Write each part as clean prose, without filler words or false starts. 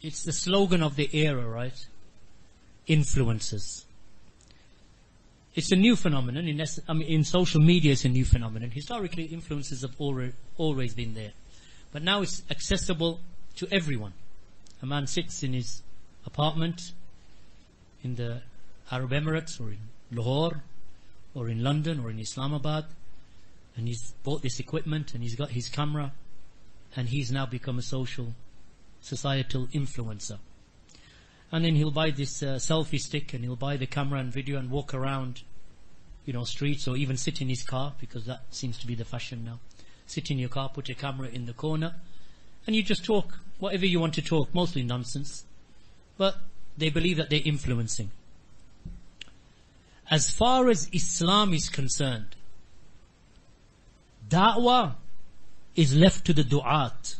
it's the slogan of the era, right? Influencers. It's a new phenomenon. In social media, it's a new phenomenon. Historically, influences have always been there. But now it's accessible to everyone. A man sits in his apartment in the Arab Emirates or in Lahore or in London or in Islamabad, and he's bought this equipment and he's got his camera, and he's now become a societal influencer. And then he'll buy this selfie stick, and he'll buy the camera and video and walk around, streets, or even sit in his car, because that seems to be the fashion now. Sit in your car, put your camera in the corner, and you just talk whatever you want to talk, mostly nonsense. But they believe that they're influencing. As far as Islam is concerned, da'wah is left to the du'at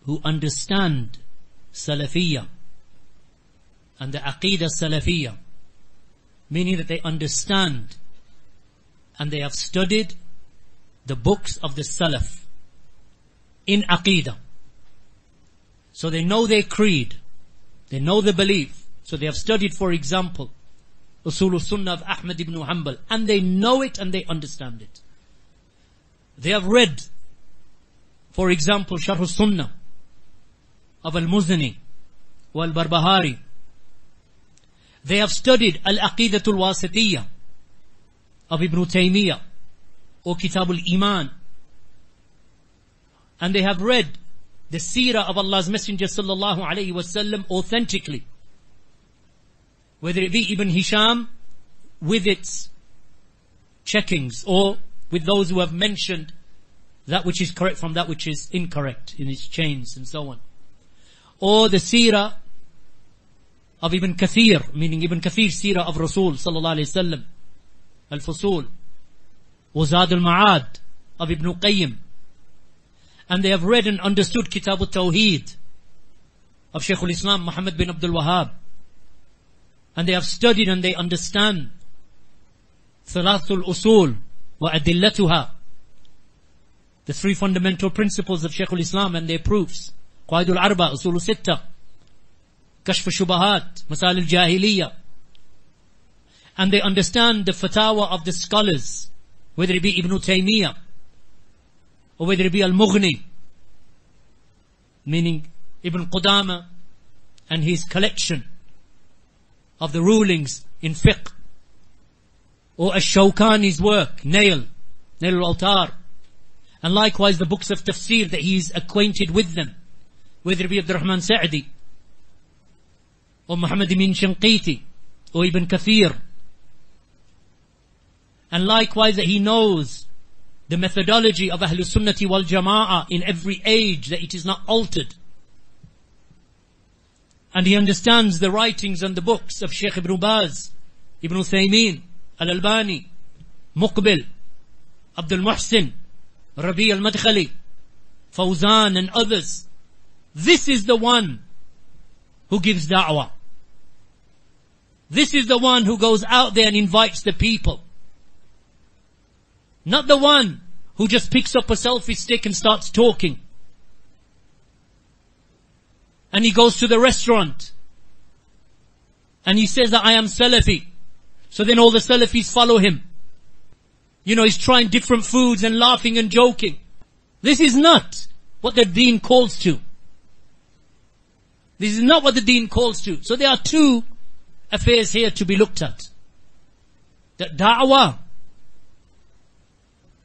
who understand Salafiyya and the Aqidah Salafiyya, meaning that they understand and they have studied the books of the Salaf in Aqidah. So they know their creed, they know the belief. So they have studied, for example, Usul Sunnah of Ahmad ibn Hanbal, and they know it and they understand it. They have read, for example, Sharh Sunnah of Al-Muzani or Al-Barbahari. They have studied Al-Aqidatul Wasitiyya of Ibn Taymiyyah or Kitabul Iman. And they have read the seerah of Allah's Messenger sallallahu alayhi wasallam authentically. Whether it be Ibn Hisham with its checkings, or with those who have mentioned that which is correct from that which is incorrect in its chains and so on. Or the seerah of Ibn Kathir, meaning Ibn Kathir's seerah of Rasul sallallahu alayhi wasallam, Al-Fusul, or Zad al-Ma'ad of Ibn Qayyim. And they have read and understood Kitab al-Tawheed of Shaykh al-Islam Muhammad bin Abdul Wahhab. And they have studied and they understand Thalathul Usul wa Adillatuha, the three fundamental principles of Shaykh al-Islam and their proofs. Qaidul Arba, Usul Sitta, Kashf Shubahat, Masail al-Jahiliyyah. And they understand the fatwa of the scholars, whether it be Ibn Taymiyyah or whether it be Al-Mughni, meaning Ibn Qudama and his collection of the rulings in fiqh, or Ash-Shawkani's work, Nail al-Awtar, and likewise the books of tafsir that he is acquainted with them, whether it be Abdurrahman Sa'di or Muhammad ibn Shanqiti or Ibn Kathir, and likewise that he knows the methodology of Ahlus Sunnati wal Jama'ah in every age, that it is not altered. And he understands the writings and the books of Shaykh Ibn Baz, Ibn Uthaymeen, Al-Albani, Muqbil, Abdul Muhsin, Rabi al-Madkhali, Fawzan and others. This is the one who gives da'wah. This is the one who goes out there and invites the people. Not the one who just picks up a selfie stick and starts talking. And he goes to the restaurant and he says that I am Salafi. So then all the Salafis follow him. He's trying different foods and laughing and joking. This is not what the deen calls to. This is not what the deen calls to. So there are two affairs here to be looked at. The da'wah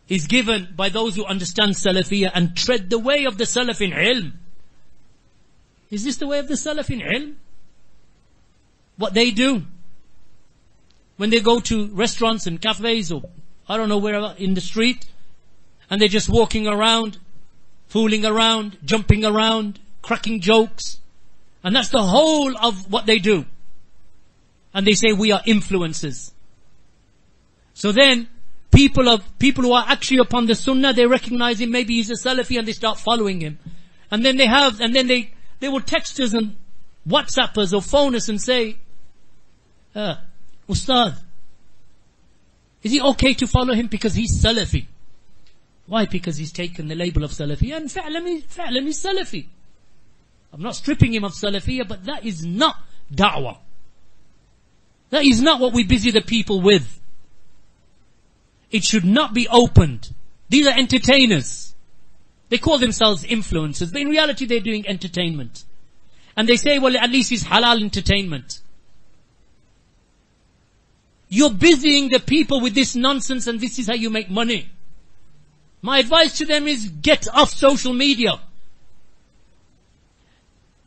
is given by those who understand Salafiyya and tread the way of the Salaf in ilm. Is this the way of the Salaf in ilm? What they do when they go to restaurants and cafes, or I don't know wherever in the street, and they're just walking around, fooling around, jumping around, cracking jokes, and that's the whole of what they do. And they say we are influencers. So then people who are actually upon the Sunnah, they recognize him, maybe he's a Salafi, and they start following him. And then they will text us and WhatsApp us or phone us and say, Ustad, is it okay to follow him because he's Salafi? Why? Because he's taken the label of Salafi, and fa'lan is Salafi. I'm not stripping him of Salafiyah, but that is not da'wah. That is not what we busy the people with. It should not be opened. These are entertainers. They call themselves influencers, but in reality they're doing entertainment. And they say, well, at least it's halal entertainment. You're busying the people with this nonsense, and this is how you make money. My advice to them is get off social media.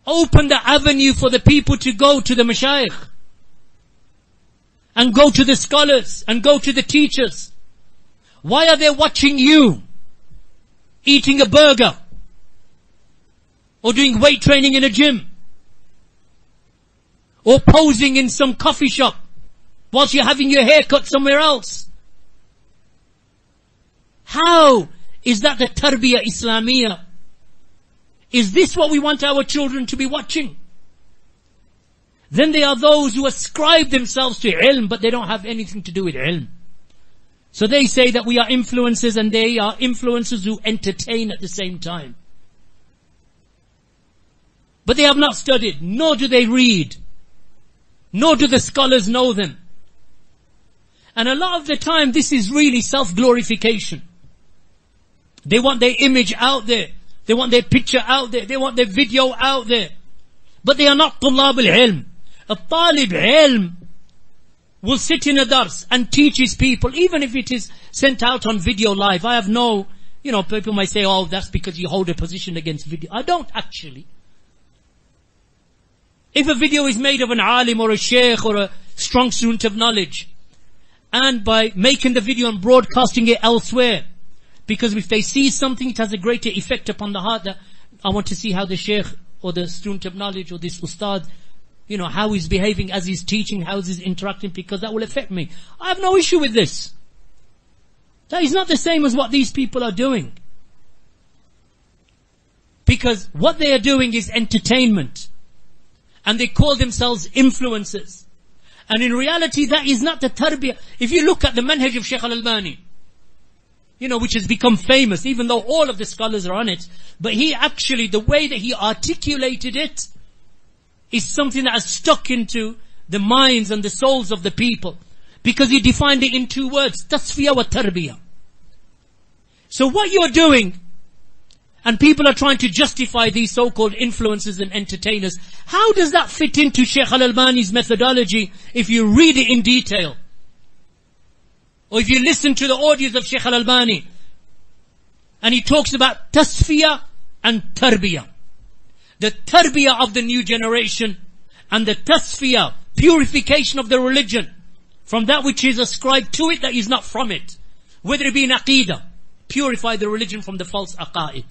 Open the avenue for the people to go to the mashayikh, and go to the scholars, and go to the teachers. Why are they watching you eating a burger or doing weight training in a gym or posing in some coffee shop whilst you're having your hair cut somewhere else? How is that the tarbiyah Islamiyah? Is this what we want our children to be watching? Then there are those who ascribe themselves to ilm, but they don't have anything to do with ilm. So they say that we are influencers, and they are influencers who entertain at the same time. But they have not studied, nor do they read, nor do the scholars know them. And a lot of the time this is really self-glorification. They want their image out there. They want their picture out there. They want their video out there. But they are not طلاب العلم. A talib ilm will sit in a dars and teach his people, even if it is sent out on video live. I have no, people might say, oh, that's because you hold a position against video. I don't actually. If a video is made of an alim or a shaykh or a strong student of knowledge, and by making the video and broadcasting it elsewhere, because if they see something, it has a greater effect upon the heart, that I want to see how the shaykh or the student of knowledge or this ustad, how he's behaving as he's teaching, how he's interacting, because that will affect me. I have no issue with this. That is not the same as what these people are doing. Because what they are doing is entertainment. And they call themselves influencers. And in reality, that is not the tarbiyah. If you look at the manhaj of Shaykh al-Albani, which has become famous, even though all of the scholars are on it, but he actually, the way that he articulated it, is something that has stuck into the minds and the souls of the people. Because he defined it in 2 words, tasfiyah wa tarbiyah. So what you're doing, and people are trying to justify these so-called influencers and entertainers, how does that fit into Shaykh al-Albani's methodology if you read it in detail? Or if you listen to the audios of Shaykh al-Albani, and he talks about tasfiyah and tarbiyah. The tarbiyah of the new generation, and the tasfiyah, purification of the religion, from that which is ascribed to it that is not from it. Whether it be in aqeedah, purify the religion from the false aqaid.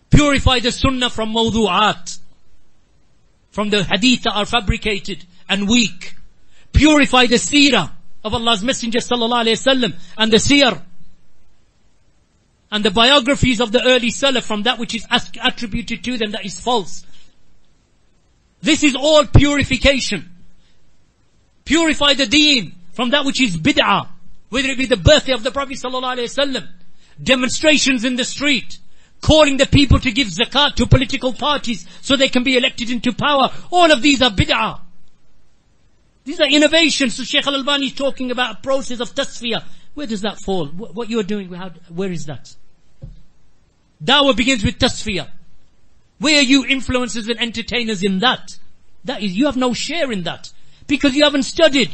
Purify the sunnah from mawdu'at, from the hadith that are fabricated and weak. Purify the seerah of Allah's Messenger sallallahu alayhi wasallam, and the siyar, and the biographies of the early salaf from that which is attributed to them that is false. This is all purification. Purify the deen from that which is bid'ah, whether it be the birthday of the Prophet sallallahu alaihi wasallam, demonstrations in the street, calling the people to give zakat to political parties so they can be elected into power. All of these are bid'ah. These are innovations. So Shaykh al-Albani is talking about a process of tasfiyah. Where does that fall? What you are doing, where is that? Dawah begins with tasfiyah. Where are you influencers and entertainers in that? That is, you have no share in that. Because you haven't studied.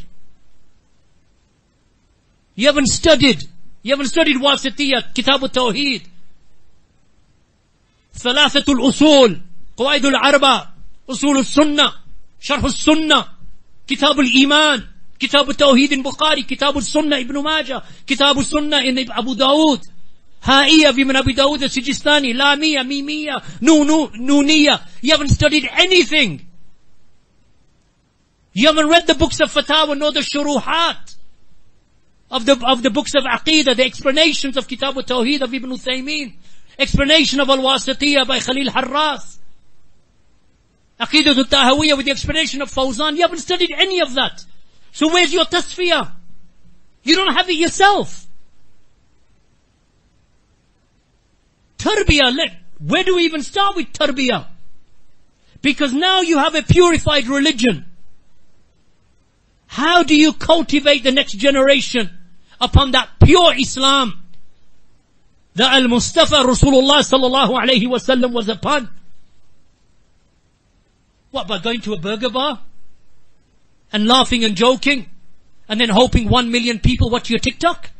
You haven't studied Wasitiyah, Kitab al-Tawheed, Thalathatul Usul, Qawaidul Arba, Usul al-Sunnah, Sharh al-Sunnah, Kitab al-Iman, Kitab al-Tawheed in Bukhari, Kitab al-Sunnah Ibn Majah, Kitab al-Sunnah in Abu Dawood, Ha'iyah Ibn Abi Dawood al-Sijistani, Lamiyah, Mimiyah, Nuniyah. You haven't studied anything. You haven't read the books of Fatawa nor the Shuruhat of the books of Aqidah, the explanations of Kitab al-Tawheed of Ibn Uthaymeen, explanation of Al-Wasitiyah by Khalil Harras, Aqidah al-Tahawiyah with the explanation of Fawzan. You haven't studied any of that. So where's your tasfiyah? You don't have it yourself. Tarbiyah, Where do we even start with tarbiyah? Because now you have a purified religion. How do you cultivate the next generation upon that pure Islam that Al-Mustafa Rasulullah sallallahu alayhi wasallam was upon? What, by going to a burger bar and laughing and joking and then hoping 1 million people watch your TikTok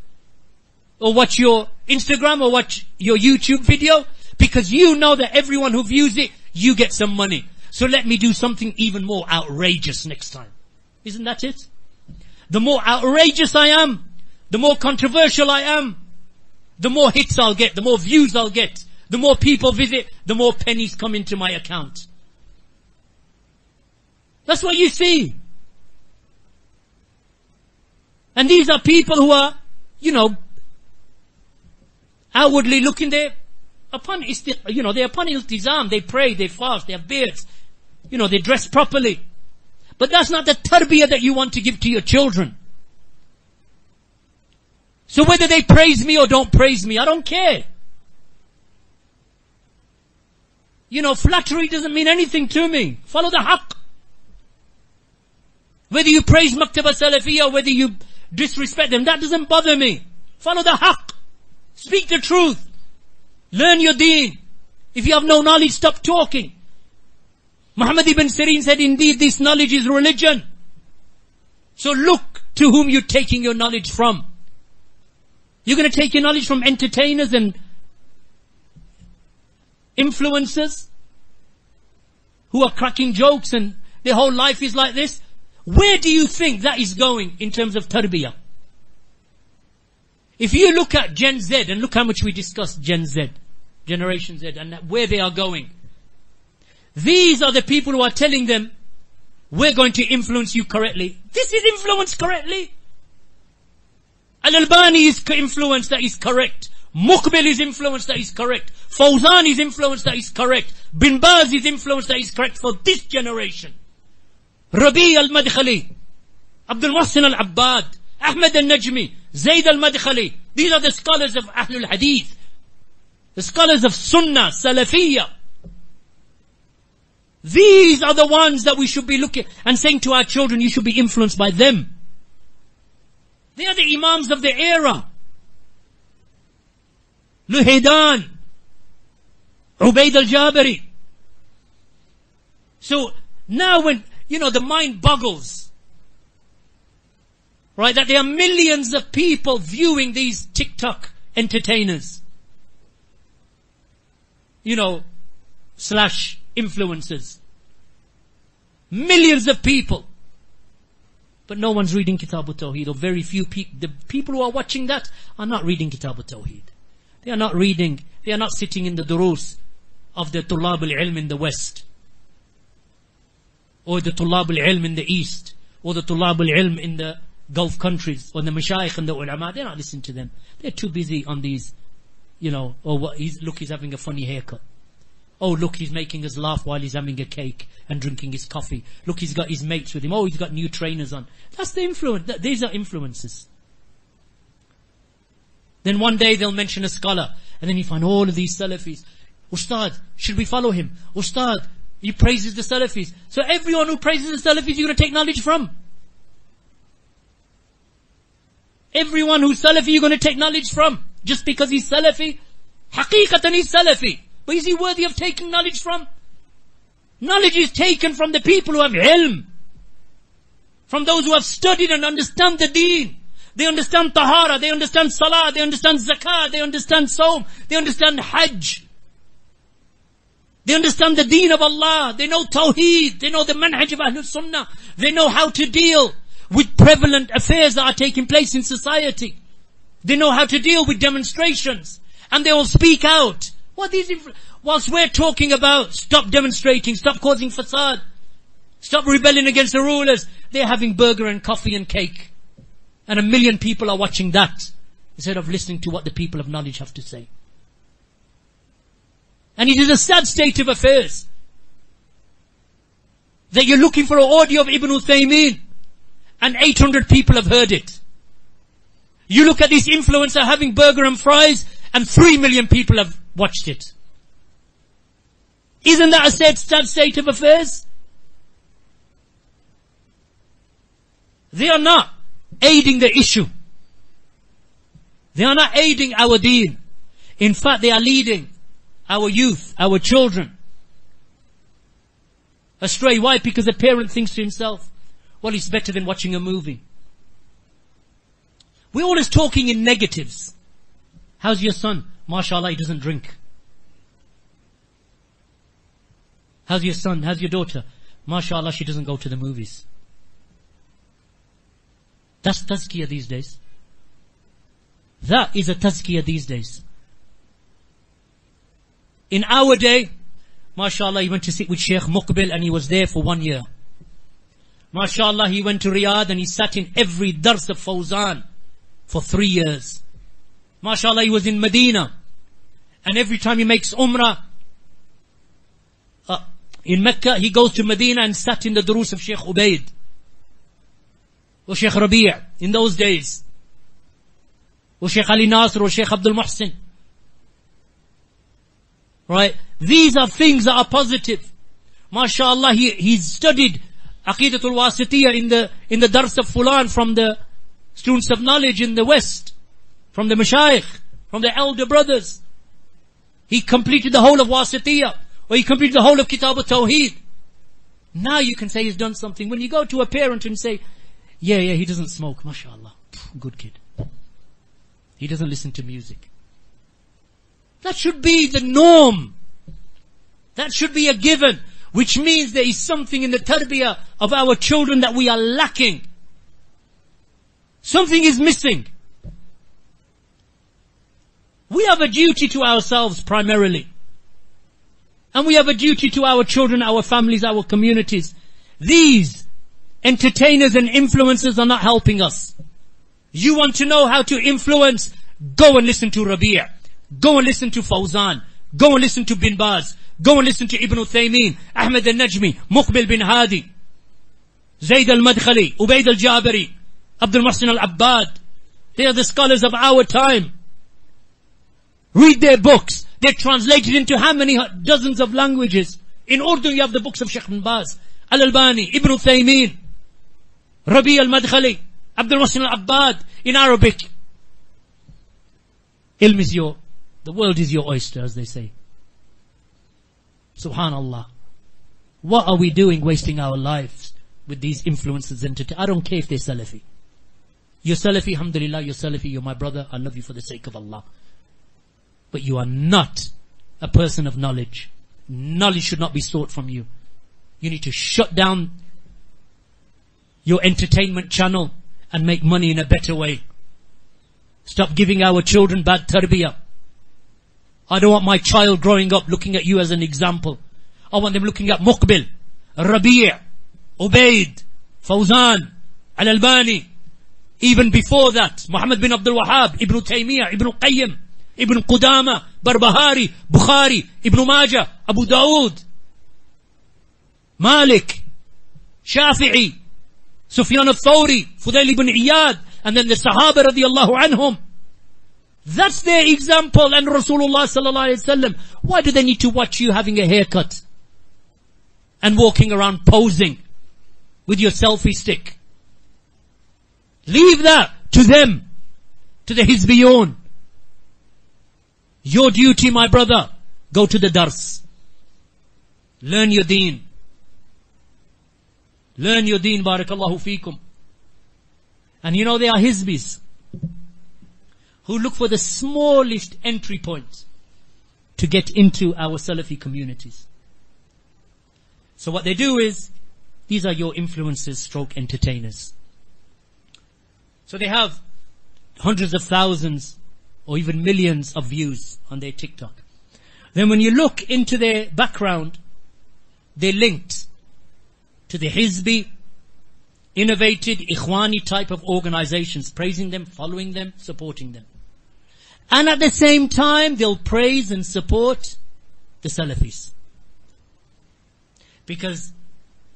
or watch your Instagram or watch your YouTube video? Because you know that everyone who views it, you get some money. So let me do something even more outrageous next time. Isn't that it? The more outrageous I am, the more controversial I am, the more hits I'll get, the more views I'll get, the more people visit, the more pennies come into my account. That's what you see. And these are people who are, outwardly looking there upon, they're upon iltizam, they pray, they fast, they have beards, they dress properly. But that's not the tarbiyah that you want to give to your children. So whether they praise me or don't praise me, I don't care. Flattery doesn't mean anything to me. Follow the haqq. Whether you praise Maktaba Salafi or whether you disrespect them, that doesn't bother me. Follow the haqq. Speak the truth. Learn your deen. If you have no knowledge, stop talking. Muhammad ibn Sirin said, indeed, this knowledge is religion. So look to whom you're taking your knowledge from. You're going to take your knowledge from entertainers and influencers who are cracking jokes and their whole life is like this. Where do you think that is going in terms of tarbiyah? If you look at Gen Z, and look how much we discussed Gen Z, Generation Z, and where they are going. These are the people who are telling them, we're going to influence you correctly. This is influenced correctly. Al-Albani is influenced, that is correct. Muqbil is influenced, that is correct. Fawzan is influenced, that is correct. Bin Baz is influenced, that is correct for this generation. Rabi al-Madkhali, Abdul Muhsin al-Abbad, Ahmed al-Najmi, Zayd al-Madkhali. These are the scholars of Ahlul Hadith. The scholars of Sunnah, Salafiyah. These are the ones that we should be looking and saying to our children, you should be influenced by them. They are the Imams of the era. Luhaydan, Ubayd al-Jabari. So now when, the mind boggles, right, that there are millions of people viewing these TikTok entertainers, slash influencers. Millions of people. But no one's reading Kitab al-Tawheed, or very few people. The people who are watching that are not reading Kitab al-Tawheed. They are not reading, they are not sitting in the durus of the Tullab al-Ilm in the West, or the Tullab al-Ilm in the East, or the Tullab al-Ilm in the Gulf countries, or the Mashayikh and the Ulama. They're not listening to them. They're too busy on these, look, he's having a funny haircut. Oh, look, he's making us laugh while he's having a cake and drinking his coffee. Look, he's got his mates with him. Oh, he's got new trainers on. That's the influence. These are influences. Then one day they'll mention a scholar, and then you find all of these Salafis. Ustad, should we follow him? Ustad, he praises the Salafis. So everyone who praises the Salafis, you're going to take knowledge from. Everyone who's Salafi, you're going to take knowledge from. Just because he's Salafi, haqiqatan he's Salafi. But is he worthy of taking knowledge from? Knowledge is taken from the people who have ilm. From those who have studied and understand the deen. They understand tahara, they understand salah, they understand zakah, they understand saum, they understand hajj. They understand the deen of Allah, they know tawheed, they know the manhaj of Ahlul Sunnah, they know how to deal with prevalent affairs that are taking place in society. They know how to deal with demonstrations, and they will speak out. Whilst we're talking about stop demonstrating, stop causing fasad, stop rebelling against the rulers, they're having burger and coffee and cake. And 1 million people are watching that, instead of listening to what the people of knowledge have to say. And it is a sad state of affairs that you're looking for an audio of Ibn Uthaymeen, and 800 people have heard it. You look at this influencer having burger and fries, and 3 million people have watched it. Isn't that a sad state of affairs? They are not aiding the issue. They are not aiding our deen. In fact, they are leading our youth, our children astray. Why? Because a parent thinks to himself, well, it's better than watching a movie. We're always talking in negatives. How's your son? MashaAllah, he doesn't drink. How's your son? How's your daughter? MashaAllah, she doesn't go to the movies. That's tazkiyah these days. That is a tazkiyah these days. In our day, MashaAllah, he went to sit with Shaykh Muqbil and he was there for 1 year. MashaAllah, he went to Riyadh and he sat in every dars of Fawzan for 3 years. MashaAllah, he was in Medina. And every time he makes Umrah, in Mecca, he goes to Medina and sat in the durus of Shaykh Ubaid. Or Shaykh Rabi' in those days. Or Shaykh Ali Nasr or Shaykh Abdul Muhsin. Right? These are things that are positive. MashaAllah, he's studied Aqidatul Wasitiyah in the dars of Fulan from the students of knowledge in the West. From the Mashayikh, from the elder brothers. He completed the whole of Wasitiyah. Or he completed the whole of Kitab al-Tawheed. Now you can say he's done something. When you go to a parent and say, yeah, he doesn't smoke, MashaAllah. Good kid. He doesn't listen to music. That should be the norm. That should be a given. Which means there is something in the tarbiyah of our children that we are lacking. Something is missing. We have a duty to ourselves primarily. And we have a duty to our children, our families, our communities. These entertainers and influencers are not helping us. You want to know how to influence? Go and listen to Rabi'. Go and listen to Fawzan. Go and listen to Bin Baz. Go and listen to Ibn Uthaymeen, Ahmed al-Najmi, Muqbil bin Hadi, Zayd al-Madkhali, Ubaid al-Jabari, Abdul Muhsin al-Abbad. They are the scholars of our time. Read their books. They're translated into how many dozens of languages? In Urdu you have the books of Shaykh bin Baz, Al-Albani, Ibn Uthaymeen, Rabi' al-Madkhali, Abdul Muhsin al-Abbad. In Arabic. Ilm is the world is your oyster, as they say. Subhanallah. What are we doing wasting our lives with these influences? I don't care if they're Salafi. You're Salafi, alhamdulillah, you're Salafi, you're my brother, I love you for the sake of Allah. But you are not a person of knowledge. Knowledge should not be sought from you. You need to shut down your entertainment channel and make money in a better way. Stop giving our children bad tarbiyah. I don't want my child growing up looking at you as an example. I want them looking at Muqbil, Rabi', Ubaid, Fawzan, Al-Albani. Even before that, Muhammad bin Abdul Wahhab, Ibn Taymiyyah, Ibn Qayyim, Ibn Qudama, Barbahari, Bukhari, Ibn Majah, Abu Dawood, Malik, Shafi'i, Sufyan al-Thawri, Fudail ibn Iyad, and then the Sahaba radiyallahu anhum. That's their example. And Rasulullah sallallahu alayhi wasallam. Why do they need to watch you having a haircut and walking around posing with your selfie stick? Leave that to them, to the Hizbiyun. Your duty, my brother, go to the dars. Learn your deen. Learn your deen, barakallahu feekum. And you know there are Hizbis who look for the smallest entry point to get into our Salafi communities. So what they do is, these are your influencers stroke entertainers. So they have hundreds of thousands or even millions of views on their TikTok. Then when you look into their background, they're linked to the Hizbi, innovated Ikhwani type of organizations, praising them, following them, supporting them. And at the same time, they'll praise and support the Salafis. Because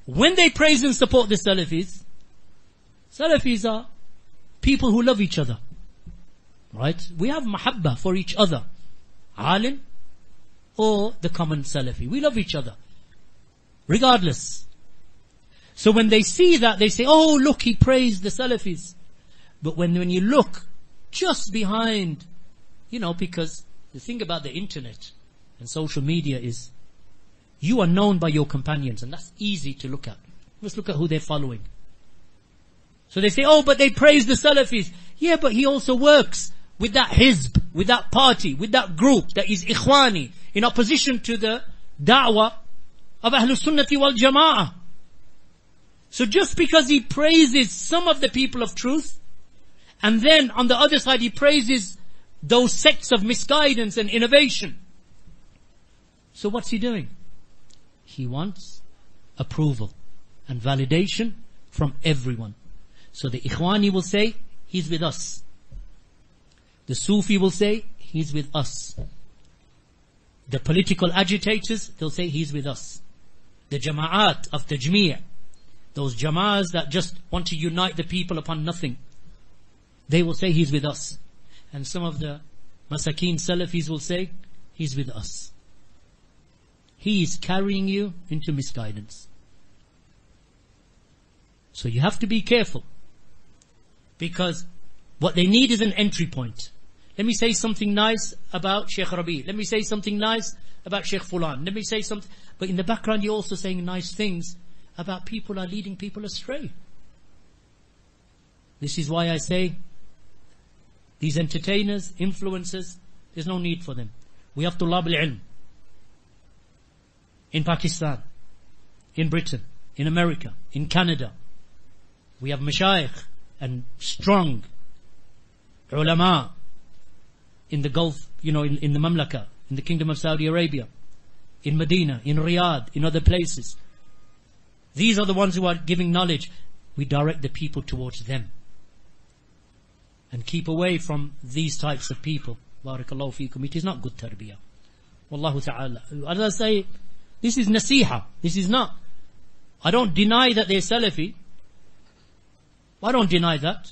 when they praise and support the Salafis, Salafis are people who love each other. Right? We have mahabba for each other. Alim, or the common Salafi. We love each other, regardless. So when they see that, they say, oh look, he praised the Salafis. But when you look just behind, because the thing about the internet and social media is, you are known by your companions, and that's easy to look at. Let's look at who they're following. So they say, oh, but they praise the Salafis. Yeah, but he also works with that hizb, with that party, with that group that is ikhwani, in opposition to the da'wah of Ahlus Sunnati wal Jama'ah. So just because he praises some of the people of truth, and then on the other side he praises those sects of misguidance and innovation. So what's he doing? He wants approval and validation from everyone. So the Ikhwani will say, he's with us. The Sufi will say, he's with us. The political agitators, they'll say, he's with us. The Jama'at of Tajmi', those Jama'as that just want to unite the people upon nothing, they will say, he's with us. And some of the Masakeen Salafis will say, he's with us. He is carrying you into misguidance. So you have to be careful. Because what they need is an entry point. Let me say something nice about Shaykh Rabi. Let me say something nice about Shaykh Fulan. Let me say something. But in the background you're also saying nice things about people are leading people astray. This is why I say, these entertainers, influencers, there's no need for them. We have Tulab al-Ilm. In Pakistan, in Britain, in America, in Canada. We have Mashayikh and strong ulama in the Gulf, in the Mamlaka, in the Kingdom of Saudi Arabia, in Medina, in Riyadh, in other places. These are the ones who are giving knowledge. We direct the people towards them. And keep away from these types of people. Barakallahu feekum. It is not good tarbiyah. Wallahu ta'ala. As I say, this is nasiha. This is not. I don't deny that they're Salafi. I don't deny that.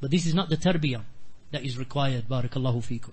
But this is not the tarbiyah that is required. Barakallahu feekum.